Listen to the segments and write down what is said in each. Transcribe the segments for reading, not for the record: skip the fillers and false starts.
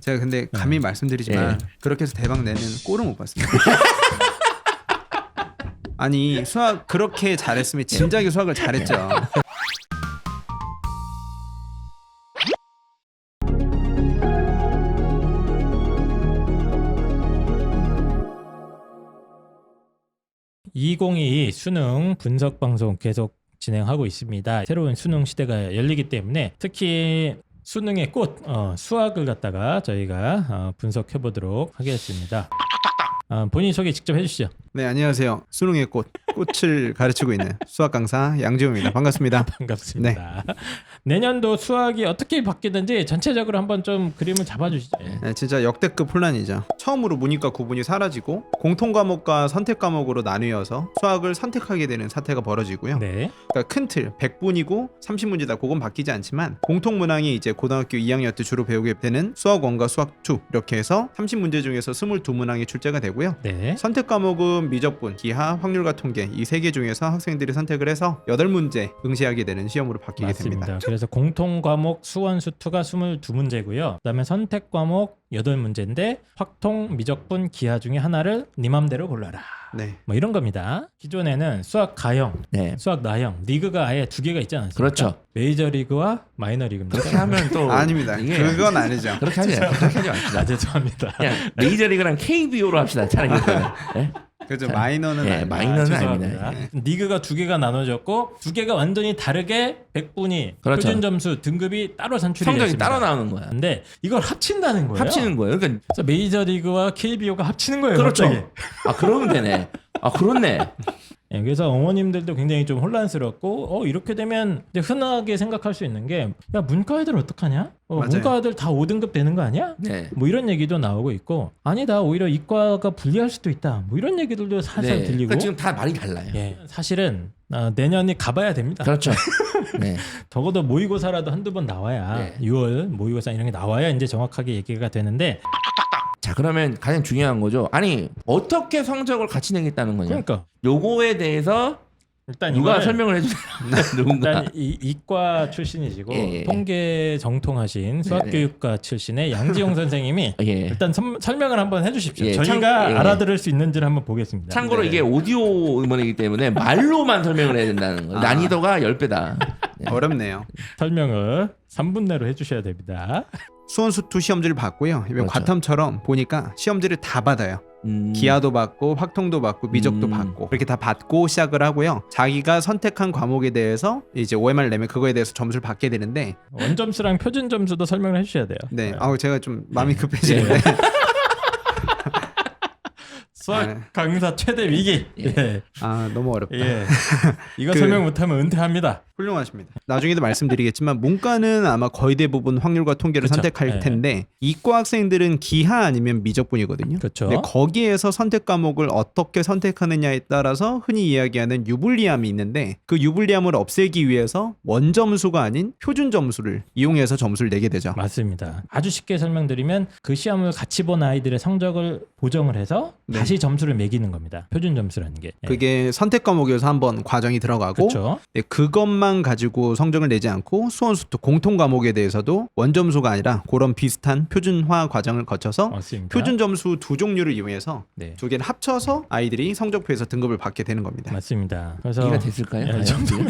제가 근데 감히 말씀드리지만 그렇게 해서 대박 내는 꼴은 못 봤습니다. 아니 수학 그렇게 잘했으면 진작에 수학을 잘했죠. (2022) 수능 분석 방송 계속 진행하고 있습니다. 새로운 수능 시대가 열리기 때문에 특히 수능의 꽃 수학을 갖다가 저희가 분석해 보도록 하겠습니다. 본인 소개 직접 해주시죠. 네, 안녕하세요. 수능의 꽃을 가르치고 있는 수학 강사 양지호입니다. 반갑습니다. 반갑습니다. 내년도 수학이 어떻게 바뀌는지 전체적으로 한번 좀 그림을 잡아주시죠. 네, 진짜 역대급 혼란이죠. 처음으로 문이과 구분이 사라지고 공통 과목과 선택 과목으로 나뉘어서 수학을 선택하게 되는 사태가 벌어지고요. 네. 그러니까 큰 틀 100분이고 30문제다 그건 바뀌지 않지만 공통 문항이 이제 고등학교 2학년 때 주로 배우게 되는 수학 1과 수학 2 이렇게 해서 30문제 중에서 22문항이 출제가 되고요. 네. 선택 과목은 미적분, 기하, 확률과 통계 이 세 개 중에서 학생들이 선택을 해서 8문제 응시하게 되는 시험으로 바뀌게 맞습니다. 됩니다. 그래서 공통 과목 수원수투가 22문제고요. 그다음에 선택 과목 8문제인데 확통, 미적분, 기하 중에 하나를 네 맘대로 골라라. 네. 뭐 이런 겁니다. 기존에는 수학 가형, 수학 나형, 리그가 아예 두 개가 있지 않았습니까? 그렇죠. 메이저 리그와 마이너 리그입니다. 그렇게 하면 또 아닙니다. 이게 그건 아니죠. 그렇게 하지 맙시다. 죄송합니다. 그냥 메이저리그랑 KBO로 합시다. 차라리 네? 그죠. 마이너는 예, 아닙니다. 마이너는 죄송합니다. 아닙니다. 리그가 두 개가 나눠졌고 두 개가 완전히 다르게 100분위 그렇죠. 표준 점수 등급이 따로 산출이 성적이 됐습니다. 따로 나오는 거야. 근데 이걸 합친다는 거예요. 합치는 거예요. 그러니까 그래서 메이저 리그와 KBO가 합치는 거예요. 그렇죠. 갑자기. 아 그러면 되네. 아 그렇네. 예, 그래서 어머님들도 굉장히 좀 혼란스럽고 이렇게 되면 이제 흔하게 생각할 수 있는 게 야 문과 애들 어떡하냐? 맞아요. 문과 애들 다 5등급 되는 거 아니야? 네. 뭐 이런 얘기도 나오고 있고 아니다 오히려 이과가 불리할 수도 있다 뭐 이런 얘기들도 살살 네. 들리고 그러니까 지금 다 말이 달라요. 예, 사실은 내년이 가봐야 됩니다. 그렇죠. 네. 적어도 모의고사라도 한두 번 나와야 네. 6월 모의고사 이런 게 나와야 이제 정확하게 얘기가 되는데 자 그러면 가장 중요한 거죠. 아니 어떻게 성적을 같이 내겠다는 거냐. 그러니까 요거에 대해서 일단 누가 이거는 설명을 해주세요. 누군가. 일단 이과 출신이시고 예. 통계 정통하신 수학교육과 출신의 양지용 선생님이 예. 일단 설명을 한번 해주십시오. 예, 저희가 예. 알아들을 수 있는지를 한번 보겠습니다. 참고로 네. 이게 오디오 음원이기 때문에 말로만 설명을 해야 된다는 거예요. 난이도가 10배다. 네. 어렵네요. 설명을 3분 내로 해주셔야 됩니다. 수원수투 시험지를 받고요. 이번 그렇죠. 과탐처럼 보니까 시험지를 다 받아요. 기하도 받고 확통도 받고 미적도 받고 그렇게 다 받고 시작을 하고요. 자기가 선택한 과목에 대해서 이제 OMR 내면 그거에 대해서 점수를 받게 되는데 원점수랑 표준 점수도 설명을 해주셔야 돼요. 네, 제가 좀 마음이 급해지는데 수학 강사 최대 위기. 예. 너무 어렵다. 예. 이거 설명 못하면 은퇴합니다. 훌륭하십니다. 나중에도 말씀드리겠지만 문과는 아마 거의 대부분 확률과 통계를 그쵸. 선택할 네. 텐데 이과 학생들은 기하 아니면 미적분이거든요. 그렇죠. 근데 거기에서 선택 과목을 어떻게 선택하느냐에 따라서 흔히 이야기하는 유불리함이 있는데 그 유불리함을 없애기 위해서 원점수가 아닌 표준 점수를 이용해서 점수를 내게 되죠. 맞습니다. 아주 쉽게 설명드리면 그 시험을 같이 본 아이들의 성적을 보정을 해서 네. 다시 점수를 매기는 겁니다. 표준 점수라는 게. 예. 그게 선택 과목에서 한번 과정이 들어가고 그렇죠. 네, 그것만 가지고 성적을 내지 않고 수원수투 공통 과목에 대해서도 원점수가 아니라 그런 비슷한 표준화 과정을 거쳐서 맞습니다. 표준 점수 두 종류를 이용해서 네. 두 개를 합쳐서 아이들이 성적표에서 등급을 받게 되는 겁니다. 맞습니다. 그래서 이해가 됐을까요? 예, 과연? 좀-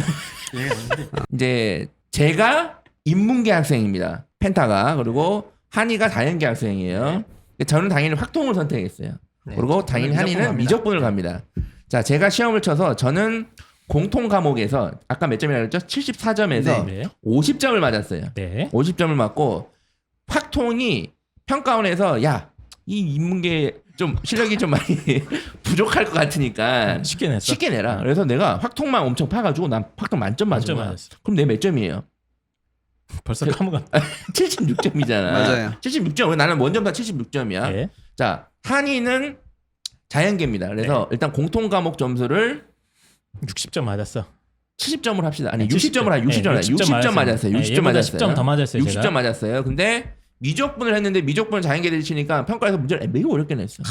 이제 제가 인문계 학생입니다. 펜타가. 그리고 한이가 자연계 학생이에요. 저는 당연히 확통을 선택했어요. 네. 그리고 당연히 미적분 한이는 갑니다. 미적분을 갑니다. 자, 제가 시험을 쳐서 저는 공통 과목에서 아까 몇 점이라고 했죠? 74점에서 네. 50점을 맞았어요. 네. 50점을 맞고 확통이 평가원에서 야, 이 인문계 좀 실력이 좀 많이 부족할 것 같으니까 쉽게 냈어. 쉽게 내라. 그래서 내가 확통만 엄청 파가지고 난 확통 만점 맞은 만점 거야. 맞았어. 그럼 내 몇 점이에요? 벌써 까먹었다. 76점이잖아. 맞아요. 76점. 나는 원점 다 76점이야. 네. 자, 한이는 자연계입니다. 그래서 일단 공통 과목 점수를 60점 맞았어. 70점을 합시다. 아니, 70 60점을 60점 맞았어요. 60점 맞았어요. 10점 더 맞았어요. 60점 제가. 맞았어요. 근데 미적분을 했는데 미적분을 자연계를 치니까 평가에서 문제를 매우 어렵게 냈어.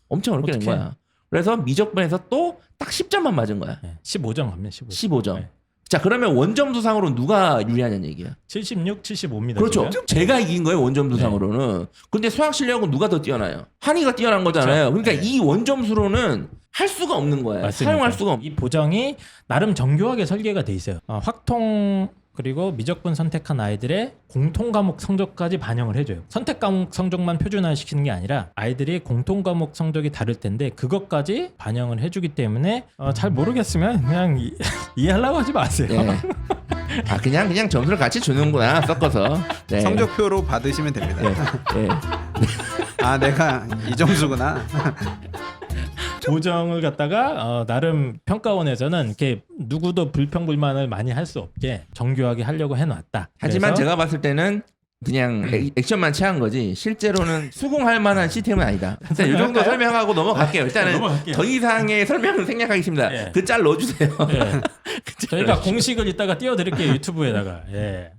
엄청 어렵게 낸 어떡해. 거야. 그래서 미적분에서 또 딱 10점만 맞은 거야. 네. 15점 갑니다. 15점. 15점. 네. 자 그러면 원점수상으로 누가 유리하냐는 얘기야. 76, 75입니다. 그렇죠. 지금. 제가 이긴 거예요 원점수상으로는. 근데 수학 실력은 누가 더 뛰어나요? 한이가 뛰어난 거잖아요. 그러니까 네. 이 원점수로는 할 수가 없는 거예요. 맞습니다. 사용할 수가 없. 이 보정이 나름 정교하게 설계가 돼 있어요. 확통 그리고 미적분 선택한 아이들의 공통 과목 성적까지 반영을 해줘요. 선택 과목 성적만 표준화시키는 게 아니라 아이들이 공통 과목 성적이 다를 텐데 그것까지 반영을 해주기 때문에 잘 모르겠으면 그냥 이해하려고 하지 마세요. 네. 아 그냥 점수를 같이 주는구나 섞어서. 네. 성적표로 받으시면 됩니다. 네. 아 내가 이 점수구나. 보정을 갖다가 나름 평가원에서는 이렇게 누구도 불평불만을 많이 할 수 없게 정교하게 하려고 해놨다. 하지만 그래서 제가 봤을 때는 그냥 액션만 취한 거지 실제로는 수긍할 만한 시스템은 아니다. 일단 이 정도 설명하고 넘어갈게요. 일단은 넘어갈게요. 더 이상의 설명을 생략하겠습니다. 예. 그 짤 넣어주세요. 예. 저희가 공식을 이따가 띄워드릴게요 유튜브에다가. 예.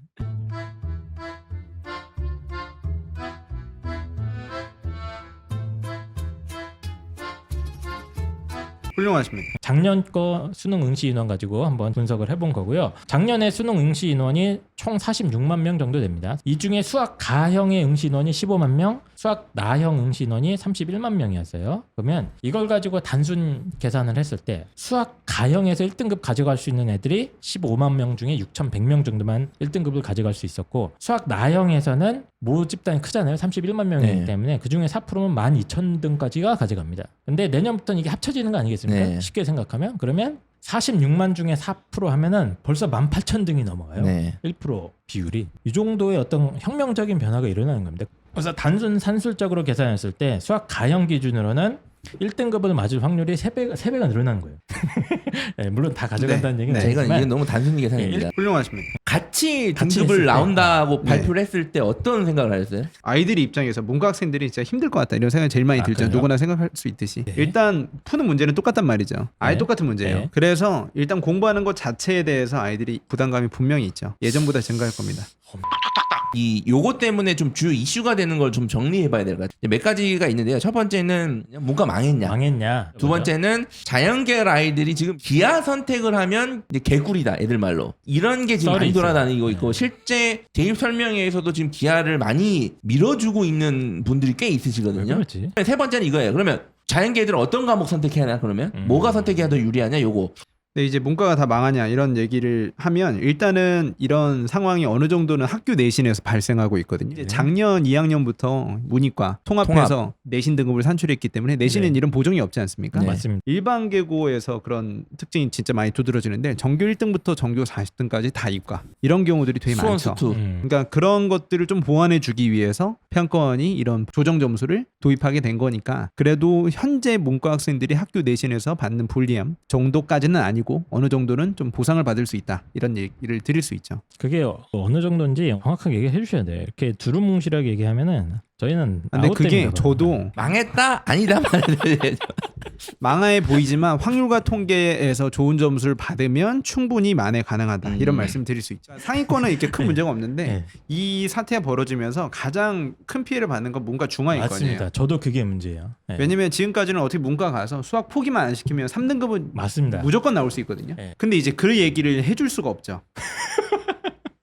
훌륭하십니다. 작년 거 수능 응시 인원 가지고 한번 분석을 해본 거고요. 작년에 수능 응시 인원이 총 46만 명 정도 됩니다. 이 중에 수학 가형의 응시 인원이 15만 명, 수학 나형 응시 인원이 31만 명이었어요. 그러면 이걸 가지고 단순 계산을 했을 때 수학 가형에서 1등급 가져갈 수 있는 애들이 15만 명 중에 6,100명 정도만 1등급을 가져갈 수 있었고 수학 나형에서는 모집단이 크잖아요. 31만 명이기 네. 때문에 그중에 4%면 12,000등까지가 가져갑니다. 근데 내년부터는 이게 합쳐지는 거 아니겠습니까? 네. 쉽게 생각하면 그러면 46만 중에 4% 하면은 벌써 18,000등이 넘어가요. 네. 1% 비율이 이 정도의 어떤 혁명적인 변화가 일어나는 겁니다. 그래서 단순 산술적으로 계산했을 때 수학 가형 기준으로는 1등급을 맞을 확률이 3배가 늘어난 거예요. 네, 물론 다 가져간다는 얘기는 네. 이건 아니지만 너무 단순 계산입니다. 훌륭하십니다. 같이 같이 등급을 했을 때. 나온다고 네. 발표를 했을 때 어떤 생각을 하셨어요? 아이들이 입장에서 문과 학생들이 진짜 힘들 것 같다 이런 생각이 제일 많이 들죠. 그래요? 누구나 생각할 수 있듯이. 네. 일단 푸는 문제는 똑같단 말이죠. 아예 네. 똑같은 문제예요. 네. 그래서 일단 공부하는 것 자체에 대해서 아이들이 부담감이 분명히 있죠. 예전보다 증가할 겁니다. 요거 때문에 좀 주요 이슈가 되는 걸 좀 정리해봐야 될 것 같아요. 몇 가지가 있는데요. 첫 번째는 문과 망했냐. 두 번째는 자연계열 아이들이 지금 기하 선택을 하면 이제 개꿀이다 애들 말로 이런 게 지금 썰이 많이 있어요. 돌아다니고 있고 네. 실제 대입 설명회에서도 지금 기하를 많이 밀어주고 있는 분들이 꽤 왜 있으시거든요. 그렇지? 세 번째는 이거예요. 그러면 자연계들은 어떤 과목 선택해야 하나 그러면 뭐가 선택해야 더 유리하냐 요거. 근데 이제 문과가 다 망하냐 이런 얘기를 하면 일단은 이런 상황이 어느 정도는 학교 내신에서 발생하고 있거든요. 이제 작년 2학년부터 문이과 통합해서 내신 등급을 산출했기 때문에 내신은 네. 이런 보정이 없지 않습니까? 네. 맞습니다. 일반 계고에서 그런 특징이 진짜 많이 두드러지는데 전교 1등부터 전교 40등까지 다 이과 이런 경우들이 되게 수원 많죠. 수투. 그러니까 그런 것들을 좀 보완해 주기 위해서 평가원이 이런 조정 점수를 도입하게 된 거니까 그래도 현재 문과 학생들이 학교 내신에서 받는 불리함 정도까지는 아니고 어느 정도는 좀 보상을 받을 수 있다 이런 얘기를 드릴 수 있죠. 그게 어느 정도인지 정확하게 얘기해 주셔야 돼요. 이렇게 두루뭉실하게 얘기하면은 저희는 근데 그게 아웃됩니다, 저도 망했다 아니다 말해야 망하해 보이지만 확률과 통계에서 좋은 점수를 받으면 충분히 만회 가능하다 이런 말씀 드릴 수 있죠. 상위권은 이렇게 큰 문제가 없는데 네. 이 사태가 벌어지면서 가장 큰 피해를 받는 건 문과 중하위권이에요. 맞습니다. 저도 그게 문제예요. 네. 왜냐면 지금까지는 어떻게 문과 가서 수학 포기만 안 시키면 3등급은 맞습니다. 무조건 나올 수 있거든요. 네. 근데 이제 그 얘기를 해줄 수가 없죠.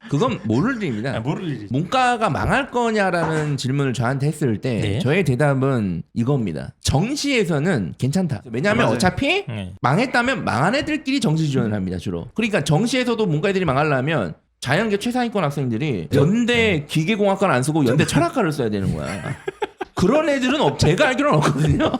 그건 모를 일입니다. 모를 일이지. 문과가 망할 거냐라는 질문을 저한테 했을 때 네. 저의 대답은 이겁니다. 정시에서는 괜찮다. 왜냐하면 맞아요. 어차피 네. 망했다면 망한 애들끼리 정시 지원을 합니다. 주로. 그러니까 정시에서도 문과 애들이 망하려면 자연계 최상위권 학생들이 연대 기계공학과를 안 쓰고 연대 철학과를 써야 되는 거야. 그런 애들은 제가 알기로는 없거든요.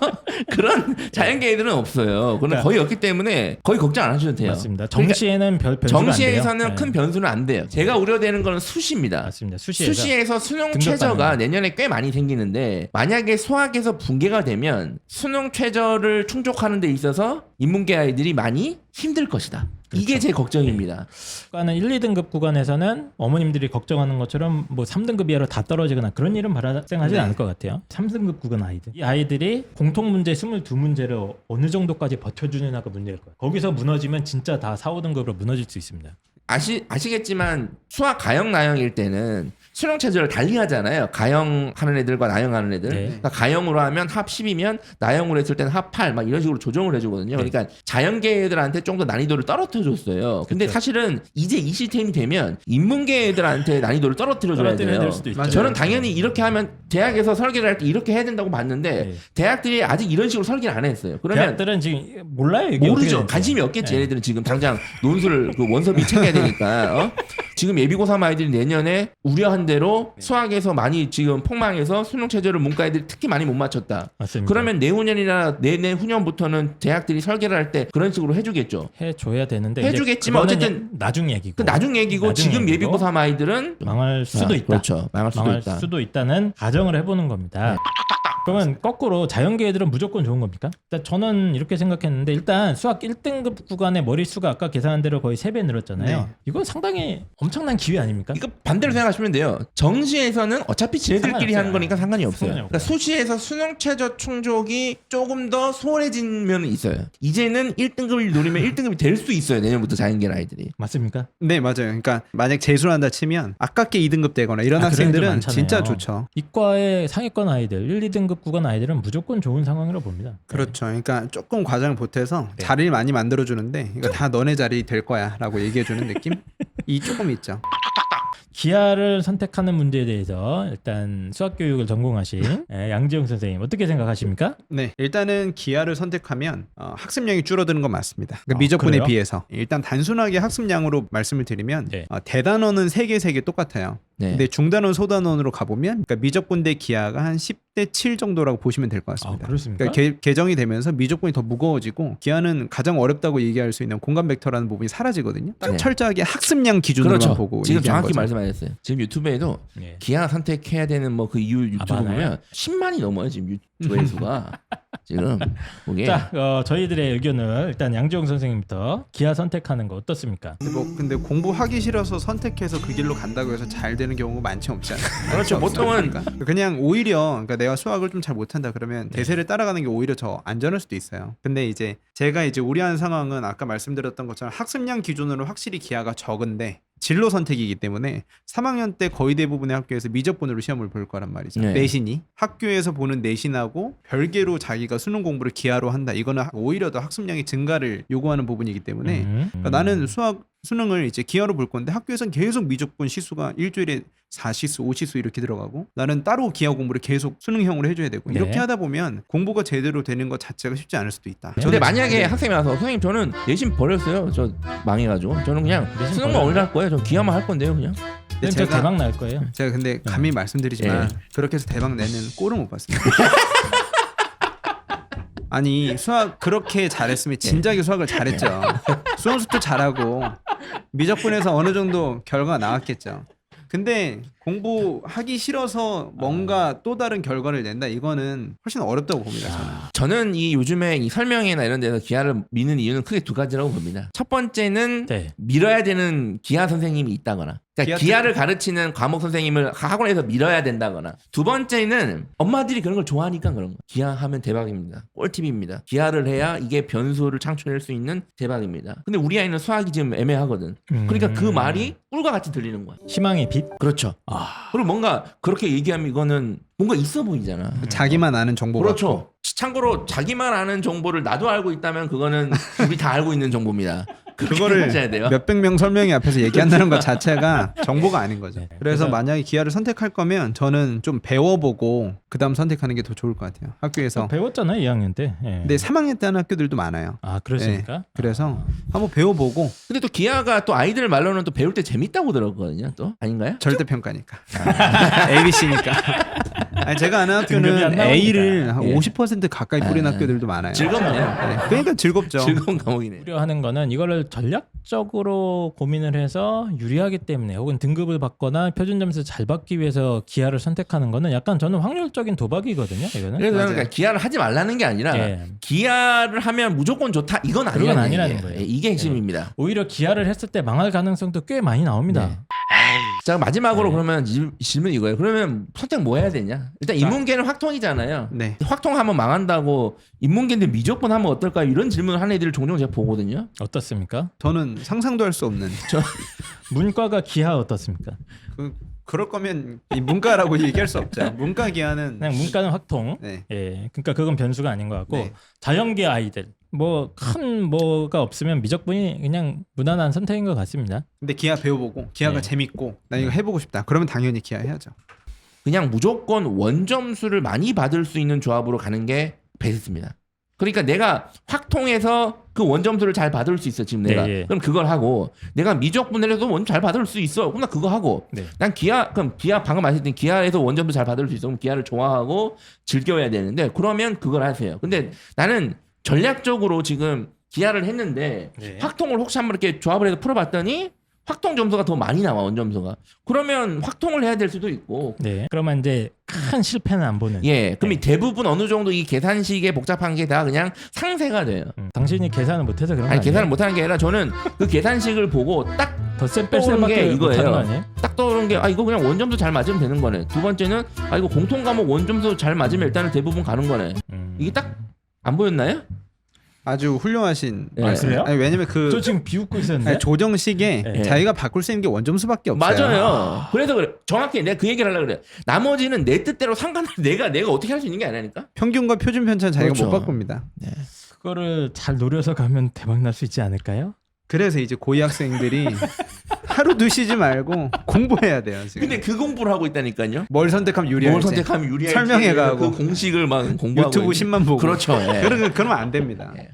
그런 자연계 애들은 없어요. 그건 거의 없기 때문에 거의 걱정 안 하셔도 돼요. 맞습니다. 정시에는 별 변수가 정시에서는 안 돼요. 큰 변수는 안 돼요. 제가 우려되는 건 수시입니다. 맞습니다. 수시에서 수시에서 수능 등급 최저가 받는 내년에 꽤 많이 생기는데 만약에 수학에서 붕괴가 되면 수능 최저를 충족하는 데 있어서 인문계 아이들이 많이 힘들 것이다. 이게 제 걱정입니다. 과는 1, 2등급 구간에서는 어머님들이 걱정하는 것처럼 뭐 3등급 이하로 다 떨어지거나 그런 일은 발생하지 않을 것 같아요. 3등급 구간 아이들. 이 아이들이 공통 문제 22문제를 어느 정도까지 버텨주느냐가 문제일 거예요. 거기서 무너지면 진짜 다 4, 5등급으로 무너질 수 있습니다. 아시겠지만 수학 가형 나형일 때는 수능 체제를 달리 하잖아요. 가형 하는 애들과 나형 하는 애들. 네. 그러니까 가형으로 하면 합 10이면 나형으로 했을 때는 합 8 막 이런 식으로 조정을 해주거든요. 네. 그러니까 자연계 애들한테 좀 더 난이도를 떨어뜨려줬어요. 근데 그쵸. 사실은 이제 이 시스템이 되면 인문계 애들한테 난이도를 떨어뜨려줘야 돼요. 될 수도 있죠. 맞아요. 저는 당연히 이렇게 하면 대학에서 설계를 할 때 이렇게 해야 된다고 봤는데 네. 대학들이 아직 이런 식으로 설계를 안 했어요. 그러면 대학들은 지금 몰라요. 이게 어떻게 모르죠. 되는지. 관심이 없겠지. 네. 얘네들은 지금 당장 논술 그 원서비 챙겨야 되니까. 어? 지금 예비 고3 아이들이 내년에 우려한 대로 수학에서 많이 지금 폭망해서 수능 체제를 문과 애들이 특히 많이 못 맞췄다. 맞습니다. 그러면 내후년이나 내후년부터는 대학들이 설계를 할 때 그런 식으로 해주겠죠. 해줘야 되는데 해주겠지만 이제 그거는 어쨌든 나중 얘기고. 그 나중 얘기고 나중 지금 예비 얘기고. 고3 아이들은 망할 수도 있다. 그렇죠. 망할 수도 망할 있다. 수도 있다는 가정을 해보는 겁니다. 그러면 거꾸로 자연계 애들은 무조건 좋은 겁니까? 일단 저는 이렇게 생각했는데 일단 수학 1등급 구간의 머릿수가 아까 계산한 대로 거의 3배 늘었잖아요. 네. 이건 상당히 엄청난 기회 아닙니까? 이거 반대로 생각하시면 돼요. 정시에서는 어차피 지네들끼리 상관이 하는 없어요. 거니까 상관이 없어요. 상관이 그러니까 수시에서 수능 최저 충족이 조금 더 수월해진 면은 있어요. 이제는 1등급을 노리면 1등급이 될 수 있어요. 내년부터 자연계 아이들이. 맞습니까? 네, 맞아요. 그러니까 만약 재수를 한다 치면 아깝게 2등급 되거나 이런 아, 그런 애들 학생들은 많잖아요. 진짜 좋죠. 이과의 상위권 아이들 1, 2등급 구간 아이들은 무조건 좋은 상황이라고 봅니다. 그렇죠. 그러니까 조금 과정을 보태서 네. 자리를 많이 만들어주는데 이거 다 너네 자리 될 거야라고 얘기해주는 느낌? 이 조금 있죠. 기하를 선택하는 문제에 대해서 일단 수학 교육을 전공하신 양지영 선생님 어떻게 생각하십니까? 네, 일단은 기하를 선택하면 학습량이 줄어드는 건 맞습니다. 그러니까 아, 미적분에 그래요? 비해서 일단 단순하게 학습량으로 말씀을 드리면 네. 대단원은 3개 똑같아요. 네. 근데 중단원, 소단원으로 가보면 그러니까 미적분 대 기하가 한 10대 7 정도라고 보시면 될 것 아, 같습니다. 그렇습니까? 그러니까 개정이 되면서 미적분이 더 무거워지고 기하는 가장 어렵다고 얘기할 수 있는 공간 벡터라는 부분이 사라지거든요. 딱 네. 철저하게 학습량 기준으로만 그렇죠. 보고 지금 얘기한 정확히 거죠. 말씀하셨어요. 지금 유튜브에도 예. 기하 선택해야 되는 뭐 그 이유 유튜브 많아요? 보면 10만이 넘어요. 지금 조회수가. 지금 그게 자, 저희들의 의견을 일단 양지영 선생님부터 기하 선택하는 거 어떻습니까? 근데 공부하기 싫어서 선택해서 그 길로 간다고 해서 잘 되는 경우가 많지 없지 않아요. 그렇죠. 보통은 그냥 오히려 그러니까 내가 수학을 좀 잘 못한다 그러면 대세를 따라가는 게 오히려 더 안전할 수도 있어요. 근데 이제 제가 이제 우려하는 상황은 아까 말씀드렸던 것처럼 학습량 기준으로 확실히 기하가 적은데 진로 선택이기 때문에 3학년 때 거의 대부분의 학교에서 미적분으로 시험을 볼 거란 말이죠. 네. 내신이 학교에서 보는 내신하고 별개로 자기가 수능 공부를 기하로 한다. 이거는 오히려 더 학습량의 증가를 요구하는 부분이기 때문에 그러니까 나는 수능을 이제 기하로 볼 건데 학교에서는 계속 미적분 시수가 일주일에 4시수, 5시수 이렇게 들어가고 나는 따로 기하 공부를 계속 수능형으로 해줘야 되고 네. 이렇게 하다 보면 공부가 제대로 되는 것 자체가 쉽지 않을 수도 있다. 근데 만약에 네. 학생이 와서 선생님 저는 내신 버렸어요. 저 망해가지고 저는 그냥 내신 수능만 버려요? 올릴 거예요. 저 기하만 할 건데요, 그냥. 근데 저 대박 날 거예요. 제가 근데 감히 말씀드리지만 예. 그렇게 해서 대박 내는 꼴을 못 봤습니다. 아니 수학 그렇게 잘했으면 진작에 수학을 잘했죠. 수험습도 잘하고 미적분에서 어느 정도 결과가 나왔겠죠. 근데 공부하기 싫어서 뭔가 또 다른 결과를 낸다 이거는 훨씬 어렵다고 봅니다. 저는. 저는 이 요즘에 이 설명회나 이런 데서 기하를 미는 이유는 크게 두 가지라고 봅니다. 첫 번째는 네. 밀어야 되는 기하 선생님이 있다거나 그러니까 기하를 가르치는 과목 선생님을 학원에서 밀어야 된다거나 두 번째는 엄마들이 그런 걸 좋아하니까 그런 거예요. 기하하면 대박입니다. 꿀팁입니다. 기하를 해야 이게 변수를 창출할 수 있는 대박입니다. 근데 우리 아이는 수학이 지금 애매하거든. 그러니까 그 말이 꿀과 같이 들리는 거야. 희망의 빛. 그렇죠. 그리고 뭔가 그렇게 얘기하면 이거는 뭔가 있어 보이잖아. 자기만 아는 정보가 그렇죠. 참고로 자기만 아는 정보를 나도 알고 있다면 그거는 우리 다 알고 있는 정보입니다. 그거를 하셔야 돼요. 몇백 명 설명회 앞에서 얘기한다는 것 자체가 정보가 아닌 거죠. 네. 그래서 그래서- 만약에 기하를 선택할 거면 저는 좀 배워보고 그 다음 선택하는 게 더 좋을 것 같아요. 학교에서. 배웠잖아요 2학년 때. 예. 근데 3학년 때 하는 학교들도 많아요. 아 그렇습니까? 네. 그래서 한번 배워보고 근데 또 기하가 또 아이들 말로는 또 배울 때 재밌다고 들었거든요. 또 아닌가요? 절대 평가니까. ABC니까. 아니, 제가 아는 등급이 안 학교는 나옵니다. A를 한 예. 50% 가까이 뿌린 아. 학교들도 많아요. 즐겁네요. 네. 그러니까 즐겁죠. 즐거운 과목이네. 우려하는 거는 이거를 전략적으로 고민을 해서 유리하기 때문에 혹은 등급을 받거나 표준 점수 잘 받기 위해서 기하를 선택하는 거는 약간 저는 확률적인 도박이거든요. 이거는. 그래서 맞아요. 그러니까 기하를 하지 말라는 게 아니라 예. 기하를 하면 무조건 좋다 이건 그건 아니라는, 아니라는 얘기예요. 거예요. 예, 이게 핵심입니다. 오히려 기하를 했을 때 망할 가능성도 꽤 많이 나옵니다. 네. 자 마지막으로 네. 그러면 질문 이거예요. 그러면 선택 뭐 해야 되냐? 일단 인문계는 확통이잖아요. 네. 확통하면 망한다고 인문계인데 미적분 하면 어떨까요? 이런 질문을 하는 애들을 종종 제가 보거든요. 어떻습니까? 저는 상상도 할 수 없는 문과가 기하 어떻습니까? 그 그럴 거면 이 문과라고 얘기할 수 없죠. 문과 기하는 그냥 문과는 확통. 네. 예, 그러니까 그건 변수가 아닌 것 같고 네. 자연계 아이들 뭐 큰 뭐가 없으면 미적분이 그냥 무난한 선택인 것 같습니다. 근데 기하 배워보고 기하가 네. 재밌고 나 이거 해보고 싶다. 그러면 당연히 기하 해야죠. 그냥 무조건 원점수를 많이 받을 수 있는 조합으로 가는 게 베스트입니다. 그러니까 내가 확통해서 그 원점수를 잘 받을 수 있어 지금 내가. 네, 예. 그럼 그걸 하고 내가 미적분을 해도 원점 잘 받을 수 있어. 그럼 나 그거 하고. 네. 난 그럼 기하 방금 말씀드린 기하에서 원점수 잘 받을 수 있어. 그럼 기하를 좋아하고 즐겨야 되는데 그러면 그걸 하세요. 근데 나는 전략적으로 지금 기하를 했는데 네. 확통을 혹시 한번 이렇게 조합을 해서 풀어봤더니 확통 점수가 더 많이 나와 원점수가. 그러면 확통을 해야 될 수도 있고. 네. 그러면 이제 큰 실패는 안 보는. 예, 그럼 네. 이 대부분 어느 정도 이 계산식의 복잡한 게 다 그냥 상세가 돼요. 당신이 계산을 못해서 그런 거 아니 아니에요? 계산을 못하는 게 아니라 저는 그 계산식을 보고 딱 덧셈 떠오르는 게 뺄셈밖에 이거예요. 못하는 거 아니에요? 떠오른 게 이거 그냥 원점수 잘 맞으면 되는 거네. 두 번째는 이거 공통 과목 원점수 잘 맞으면 일단은 대부분 가는 거네. 이게 딱 안 보였나요? 아주 훌륭하신 네. 그래요? 아니, 왜냐면 그 저 지금 비웃고 있었는데. 아니, 조정식에 네. 자기가 바꿀 수 있는 게 원점수밖에 없어요. 맞아요. 그래서 그래. 정확히 내가 그 얘기를 하려고 그래. 나머지는 내 뜻대로 상관없이 내가 어떻게 할 수 있는 게 아니라니까. 평균과 표준 편차는 자기가 그렇죠. 못 바꿉니다. 그거를 잘 노려서 가면 대박 날 수 있지 않을까요? 그래서 이제 고위 학생들이 하루 두 쉬지 말고 공부해야 돼요. 지금. 근데 그 공부를 하고 있다니까요. 뭘 선택하면 유리할지 뭘 선택하면 유리할지 설명해가고 그 공식을 막 공부하고 유튜브 있는. 10만 보고 그렇죠. 예. 그러면 안 됩니다. 예.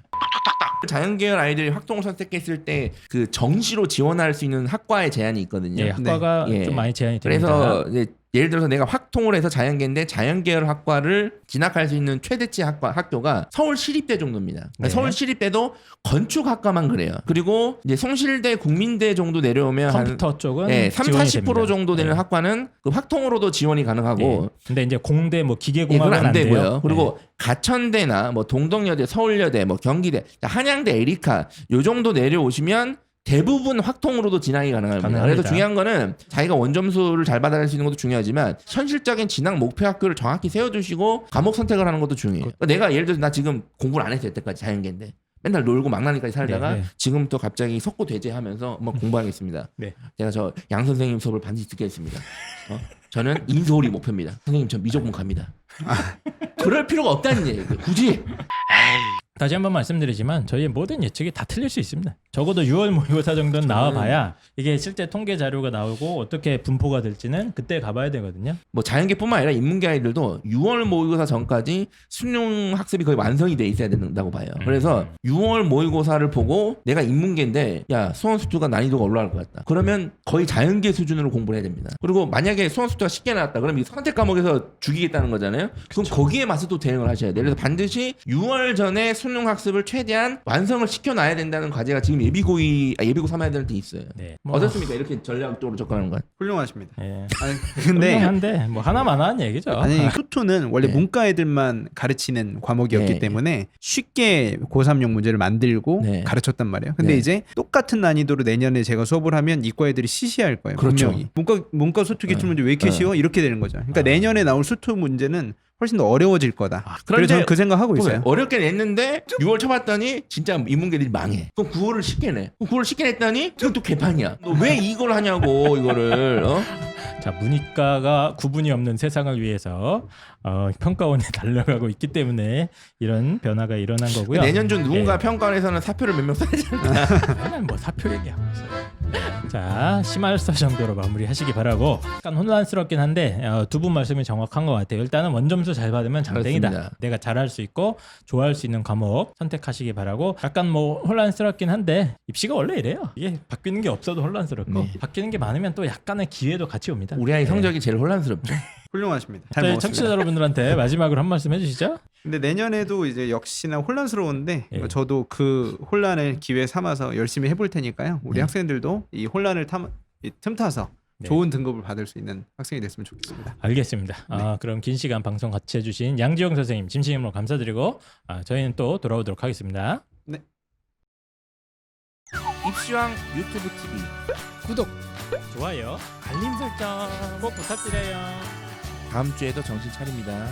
자연계열 아이들이 확통을 선택했을 때 그 정시로 지원할 수 있는 학과의 제한이 있거든요. 예, 학과가 네. 예. 좀 많이 제한이 됩니다. 그래서 이제 예를 들어서 내가 확통을 해서 자연계인데 자연계열 학과를 진학할 수 있는 최대치 학교가 서울시립대 정도입니다. 네. 서울시립대도 건축학과만 그래요. 그리고 이제 송실대, 국민대 정도 내려오면 컴퓨터 쪽은 예, 3, 지원이 40% 됩니다. 정도 되는 예. 학과는 그 확통으로도 지원이 가능하고 예. 근데 이제 공대 뭐 예, 기계공학은 그건 안 되고요. 돼요. 그리고 가천대나 뭐 동덕여대, 서울여대, 뭐 경기대, 한양대, 에리카 요 정도 내려오시면 대부분 확통으로도 진학이 가능합니다. 가능합니다. 그래서 중요한 거는 자기가 원점수를 잘 받아낼 수 있는 것도 중요하지만 현실적인 진학 목표 학교를 정확히 세워두시고 과목 선택을 하는 것도 중요해요. 그러니까 내가 예를 들어서 나 지금 공부를 안 했을 여태까지 자연계인데 맨날 놀고 망나니까지 살다가 네, 네. 지금부터 갑자기 석고 대제하면서 뭐 공부하겠습니다. 네. 제가 저 양 선생님 수업을 반드시 듣겠습니다. 저는 인서울이 목표입니다. 선생님 저 미적분 갑니다. 그럴 필요가 없다는 얘기예요. 굳이. 다시 한번 말씀드리지만 저희의 모든 예측이 다 틀릴 수 있습니다. 적어도 6월 모의고사 정도는 나와봐야 이게 실제 통계 자료가 나오고 어떻게 분포가 될지는 그때 가봐야 되거든요. 뭐 자연계뿐만 아니라 인문계 아이들도 6월 모의고사 전까지 수능 학습이 거의 완성이 돼 있어야 된다고 봐요. 그래서 6월 모의고사를 보고 내가 인문계인데 야 수원 수투가 난이도가 올라갈 것 같다. 그러면 거의 자연계 수준으로 공부를 해야 됩니다. 그리고 만약에 수원 수투가 쉽게 나왔다. 그럼 이 선택 과목에서 죽이겠다는 거잖아요. 그럼 거기에 맞서 또 대응을 하셔야 돼요. 그래서 반드시 6월 전에 수능 학습을 최대한 완성을 시켜놔야 된다는 과제가 지금 예비고 3학년들한테 있어요. 네. 어떻습니까? 이렇게 전략적으로 접근하는 건. 훌륭하십니다. 예. 아니, 근데 훌륭한데 뭐 하나만 하는 얘기죠. 아니 수투는 원래 네. 문과 애들만 가르치는 과목이었기 네. 때문에 쉽게 고3용 문제를 만들고 네. 가르쳤단 말이에요. 근데 네. 이제 똑같은 난이도로 내년에 제가 수업을 하면 이과 애들이 시시할 거예요. 그렇죠. 분명히. 문과 수투 기출 문제 왜 이렇게 네. 쉬워? 이렇게 되는 거죠. 그러니까 내년에 나올 수투 문제는 훨씬 더 어려워질 거다. 그래서 그런데 저는 그 생각하고 있어요. 어렵게 냈는데 6월 쳐봤더니 진짜 인문계들이 망해. 그럼 9월을 쉽게 내. 그럼 9월을 쉽게 냈더니 그건 또 개판이야. 너 왜 이걸 하냐고 이거를. 자, 문이과가 구분이 없는 세상을 위해서 평가원에 달려가고 있기 때문에 이런 변화가 일어난 거고요. 내년 중 누군가 예. 평가원에서는 사표를 몇 명 써야지 않나. 맨날 뭐 사표 얘기하고 있어요. 네. 자, 심할서 정도로 마무리하시기 바라고. 약간 혼란스럽긴 한데 두 분 말씀이 정확한 것 같아요. 일단은 원점수 잘 받으면 장땡이다. 그렇습니다. 내가 잘할 수 있고 좋아할 수 있는 과목 선택하시기 바라고. 약간 뭐 혼란스럽긴 한데 입시가 원래 이래요. 이게 바뀌는 게 없어도 혼란스럽고 네. 바뀌는 게 많으면 또 약간의 기회도 같이 옵니다. 우리 아이 네. 성적이 제일 혼란스럽죠. 훌륭하십니다. 잘 저희 먹었습니다. 청취자 여러분들한테 마지막으로 한 말씀 해주시죠. 근데 내년에도 이제 역시나 혼란스러운데 예. 저도 그 혼란을 기회 삼아서 열심히 해볼 테니까요. 우리 네. 학생들도 이 혼란을 틈타서 네. 좋은 등급을 받을 수 있는 학생이 됐으면 좋겠습니다. 알겠습니다. 그럼 긴 시간 방송 같이 해주신 양지영 선생님 진심으로 감사드리고 저희는 또 돌아오도록 하겠습니다. 입시왕 유튜브 TV. 구독, 좋아요, 알림 설정 꼭 부탁드려요. 다음 주에도 정신 차립니다.